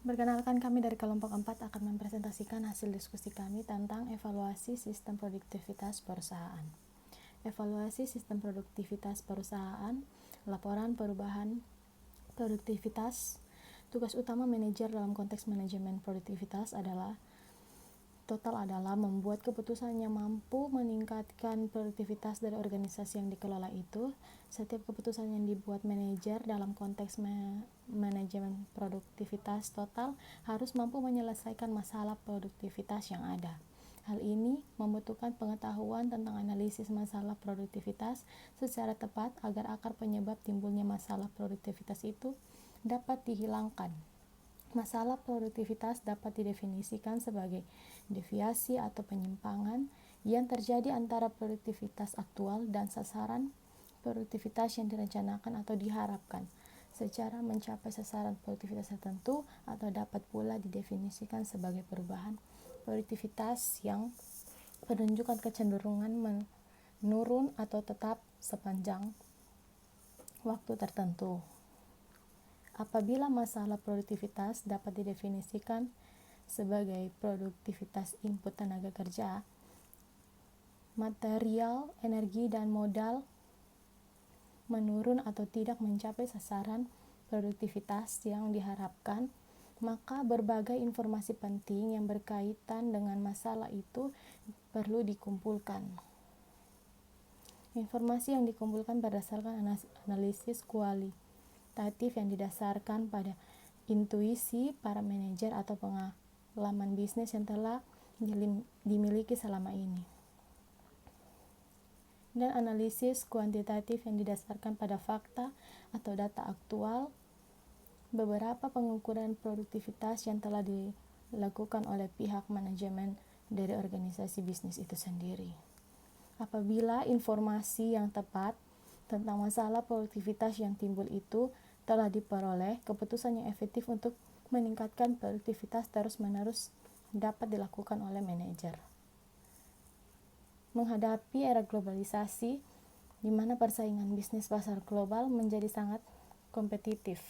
Perkenalkan, kami dari kelompok 4 akan mempresentasikan hasil diskusi kami tentang evaluasi sistem produktivitas perusahaan. Evaluasi sistem produktivitas perusahaan, laporan perubahan produktivitas. Tugas utama manajer dalam konteks manajemen produktivitas adalah membuat keputusan yang mampu meningkatkan produktivitas dari organisasi yang dikelola itu. Setiap keputusan yang dibuat manajer dalam konteks manajemen produktivitas total harus mampu menyelesaikan masalah produktivitas yang ada. Hal ini membutuhkan pengetahuan tentang analisis masalah produktivitas secara tepat agar akar penyebab timbulnya masalah produktivitas itu dapat dihilangkan. Masalah produktivitas dapat didefinisikan sebagai deviasi atau penyimpangan yang terjadi antara produktivitas aktual dan sasaran produktivitas yang direncanakan atau diharapkan secara mencapai sasaran produktivitas tertentu, atau dapat pula didefinisikan sebagai perubahan produktivitas yang menunjukkan kecenderungan menurun atau tetap sepanjang waktu tertentu. Apabila masalah produktivitas dapat didefinisikan sebagai produktivitas input tenaga kerja, material, energi, dan modal menurun atau tidak mencapai sasaran produktivitas yang diharapkan, maka berbagai informasi penting yang berkaitan dengan masalah itu perlu dikumpulkan. Informasi yang dikumpulkan berdasarkan analisis kualitatif yang didasarkan pada intuisi para manajer atau pengalaman bisnis yang telah dimiliki selama ini, dan analisis kuantitatif yang didasarkan pada fakta atau data aktual. Beberapa pengukuran produktivitas yang telah dilakukan oleh pihak manajemen dari organisasi bisnis itu sendiri. Apabila informasi yang tepat tentang masalah produktivitas yang timbul itu telah diperoleh, keputusan yang efektif untuk meningkatkan produktivitas terus-menerus dapat dilakukan oleh manajer. Menghadapi era globalisasi, di mana persaingan bisnis pasar global menjadi sangat kompetitif,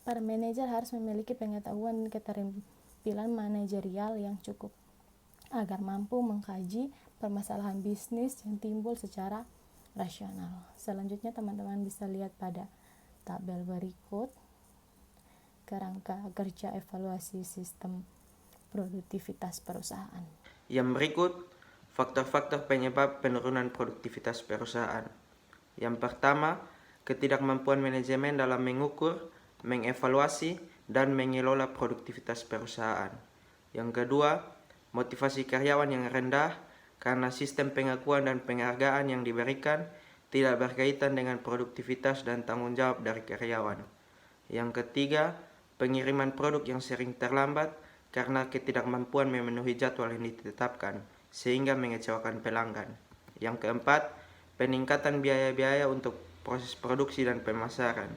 para manajer harus memiliki pengetahuan dan keterampilan manajerial yang cukup agar mampu mengkaji permasalahan bisnis yang timbul secara rasional. Selanjutnya teman-teman bisa lihat pada tabel berikut kerangka kerja evaluasi sistem produktivitas perusahaan. Yang berikut faktor-faktor penyebab penurunan produktivitas perusahaan. Yang pertama, ketidakmampuan manajemen dalam mengukur, mengevaluasi, dan mengelola produktivitas perusahaan. Yang kedua, motivasi karyawan yang rendah karena sistem pengakuan dan penghargaan yang diberikan tidak berkaitan dengan produktivitas dan tanggung jawab dari karyawan. Yang ketiga, pengiriman produk yang sering terlambat karena ketidakmampuan memenuhi jadwal yang ditetapkan, sehingga mengecewakan pelanggan. Yang keempat, peningkatan biaya-biaya untuk proses produksi dan pemasaran.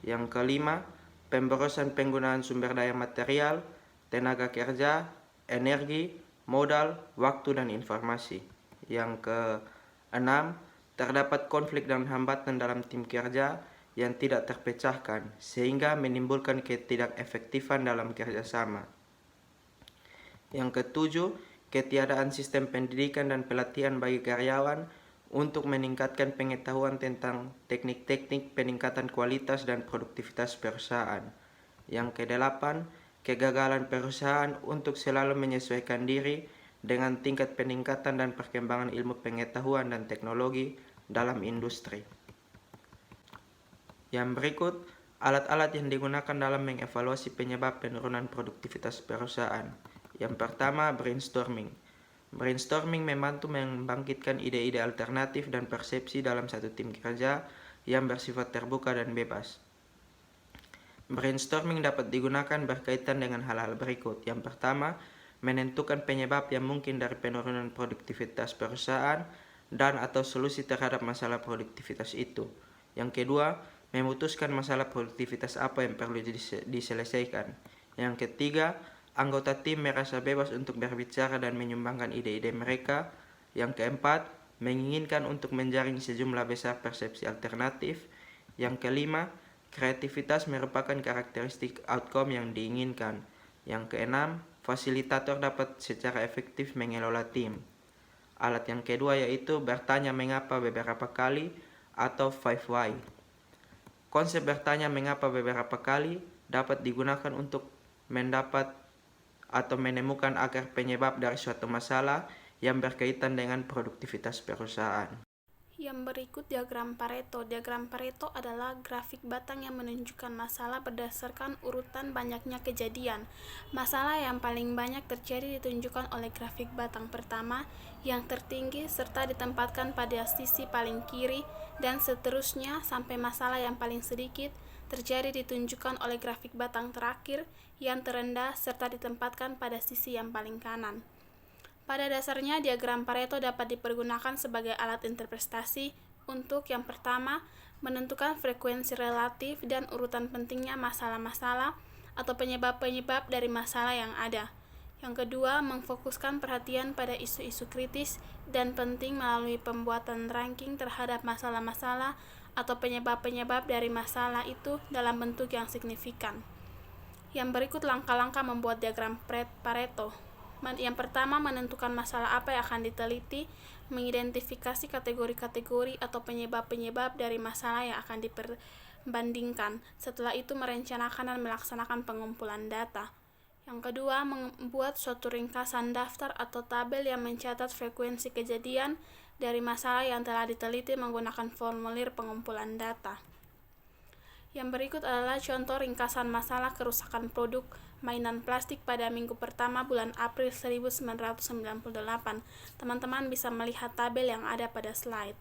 Yang kelima, pemborosan penggunaan sumber daya material, tenaga kerja, energi, modal, waktu, dan informasi. Yang keenam, terdapat konflik dan hambatan dalam tim kerja yang tidak terpecahkan, sehingga menimbulkan ketidakefektifan dalam kerjasama. Yang ketujuh, ketiadaan sistem pendidikan dan pelatihan bagi karyawan untuk meningkatkan pengetahuan tentang teknik-teknik peningkatan kualitas dan produktivitas perusahaan. Yang kedelapan, kegagalan perusahaan untuk selalu menyesuaikan diri dengan tingkat peningkatan dan perkembangan ilmu pengetahuan dan teknologi dalam industri. Yang berikut, alat-alat yang digunakan dalam mengevaluasi penyebab penurunan produktivitas perusahaan. Yang pertama, brainstorming. Brainstorming membantu membangkitkan ide-ide alternatif dan persepsi dalam satu tim kerja yang bersifat terbuka dan bebas. Brainstorming dapat digunakan berkaitan dengan hal-hal berikut. Yang pertama, menentukan penyebab yang mungkin dari penurunan produktivitas perusahaan dan atau solusi terhadap masalah produktivitas itu. Yang kedua, memutuskan masalah produktivitas apa yang perlu diselesaikan. Yang ketiga, anggota tim merasa bebas untuk berbicara dan menyumbangkan ide-ide mereka. Yang keempat, menginginkan untuk menjaring sejumlah besar persepsi alternatif. Yang kelima, Kreativitas merupakan karakteristik outcome yang diinginkan. Yang keenam, fasilitator dapat secara efektif mengelola tim. Alat yang kedua yaitu bertanya mengapa beberapa kali atau 5 why. Konsep bertanya mengapa beberapa kali dapat digunakan untuk mendapat atau menemukan akar penyebab dari suatu masalah yang berkaitan dengan produktivitas perusahaan. Yang berikut diagram Pareto. Diagram Pareto adalah grafik batang yang menunjukkan masalah berdasarkan urutan banyaknya kejadian. Masalah yang paling banyak terjadi ditunjukkan oleh grafik batang pertama yang tertinggi serta ditempatkan pada sisi paling kiri, dan seterusnya sampai masalah yang paling sedikit terjadi ditunjukkan oleh grafik batang terakhir yang terendah serta ditempatkan pada sisi yang paling kanan. Pada dasarnya, diagram Pareto dapat dipergunakan sebagai alat interpretasi untuk yang pertama, menentukan frekuensi relatif dan urutan pentingnya masalah-masalah atau penyebab-penyebab dari masalah yang ada. Yang kedua, memfokuskan perhatian pada isu-isu kritis dan penting melalui pembuatan ranking terhadap masalah-masalah atau penyebab-penyebab dari masalah itu dalam bentuk yang signifikan. Yang berikut langkah-langkah membuat diagram Pareto. Yang pertama, menentukan masalah apa yang akan diteliti, mengidentifikasi kategori-kategori atau penyebab-penyebab dari masalah yang akan diperbandingkan. Setelah itu, merencanakan dan melaksanakan pengumpulan data. Yang kedua, membuat suatu ringkasan daftar atau tabel yang mencatat frekuensi kejadian dari masalah yang telah diteliti menggunakan formulir pengumpulan data. Yang berikut adalah contoh ringkasan masalah kerusakan produk mainan plastik pada minggu pertama bulan April 1998. Teman-teman bisa melihat tabel yang ada pada slide.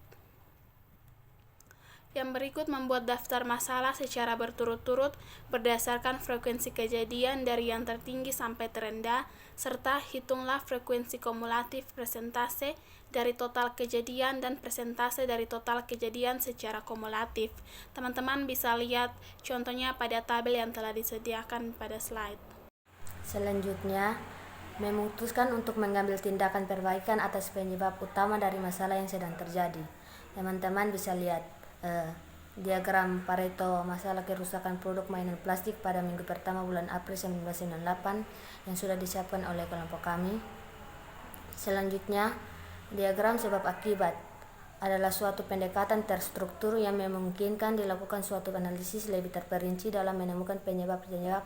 Yang berikut membuat daftar masalah secara berturut-turut berdasarkan frekuensi kejadian dari yang tertinggi sampai terendah, serta hitunglah frekuensi kumulatif persentase dari total kejadian dan persentase dari total kejadian secara kumulatif. Teman-teman bisa lihat contohnya pada tabel yang telah disediakan pada slide. Selanjutnya, memutuskan untuk mengambil tindakan perbaikan atas penyebab utama dari masalah yang sedang terjadi. Teman-teman bisa lihat diagram Pareto masalah kerusakan produk mainan plastik pada minggu pertama bulan April 1998 yang sudah disiapkan oleh kelompok kami. Selanjutnya, diagram sebab akibat adalah suatu pendekatan terstruktur yang memungkinkan dilakukan suatu analisis lebih terperinci dalam menemukan penyebab-penyebab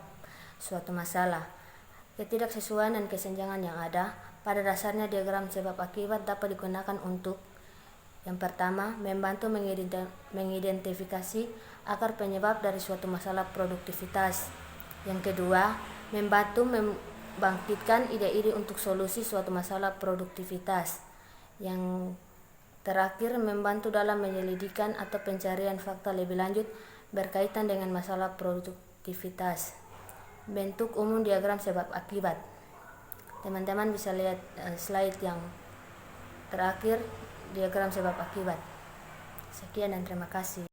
suatu masalah. Ketidaksesuaian dan kesenjangan yang ada, pada dasarnya diagram sebab akibat dapat digunakan untuk yang pertama, membantu mengidentifikasi akar penyebab dari suatu masalah produktivitas. Yang kedua, membantu membangkitkan ide-ide untuk solusi suatu masalah produktivitas. Yang terakhir, membantu dalam penyelidikan atau pencarian fakta lebih lanjut berkaitan dengan masalah produktivitas. Bentuk umum diagram sebab akibat. Teman-teman bisa lihat slide yang terakhir, diagram sebab akibat. Sekian dan terima kasih.